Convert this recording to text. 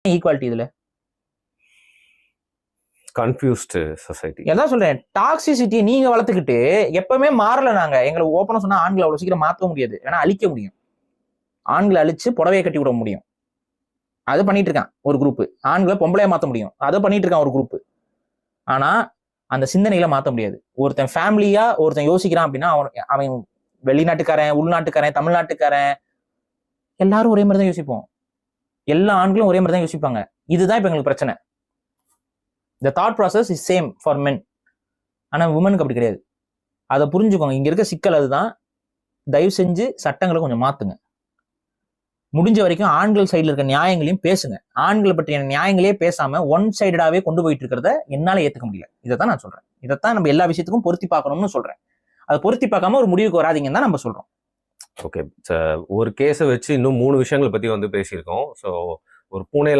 Equality இதுல confused society. எதான் சொல்றேன், டாக்ஸிசிட்டியை நீங்க வளர்த்துக்கிட்டு எப்பவுமே மாறல. நாங்க எங்களை ஓப்பனா சொன்னா ஆண்களை அவ்வளவு சீக்கிரம் மாற்ற முடியாது, ஏன்னா அழிக்க முடியும். ஆண்களை அழிச்சு புடவையை கட்டி விட முடியும், அது பண்ணிட்டு இருக்கான் ஒரு குரூப். ஆண்களை பொம்பளைய மாற்ற முடியும், அதை பண்ணிட்டு இருக்கான் ஒரு குரூப். ஆனா அந்த சிந்தனைகளை மாற்ற முடியாது. ஒருத்தன் ஃபேமிலியா ஒருத்தன் யோசிக்கிறான் அப்படின்னா அவன் வெளிநாட்டுக்காரன், உள்நாட்டுக்காரன், தமிழ்நாட்டுக்காரன், எல்லாரும் ஒரே மாதிரி தான் யோசிப்போம். எல்லா ஆண்களும் ஒரே மாதிரி தான் யோசிப்பாங்க. இதுதான் இப்ப எங்களுக்கு பிரச்சனை. The thought process is same for men. ஆனா உமனுக்கு அப்படி கிடையாது. அதை புரிஞ்சுக்கோங்க. இங்க இருக்க சிக்கல் அதுதான். தயவு செஞ்சு சட்டங்களை கொஞ்சம் மாத்துங்க. முடிஞ்ச வரைக்கும் ஆண்கள் சைடுல இருக்க நியாயங்களையும் பேசுங்க. ஆண்களை பற்றிய நியாயங்களே பேசாம ஒன் சைடடாவே கொண்டு போயிட்டு இருக்கிறத என்னால ஏத்துக்க முடியல. இதைத்தான் நான் சொல்றேன். இதைத்தான் நம்ம எல்லா விஷயத்துக்கும் பொருத்தி பார்க்கணும்னு சொல்றேன். அதை பொருத்தி பார்க்காம ஒரு முடிவுக்கு வராதிங்கன்னு தான் நம்ம சொல்றோம். ஓகே, ஒரு கேஸை வச்சு இன்னும் 3 விஷயங்களை பத்தி பேசியிருக்கோம். ஸோ ஒரு பூனேல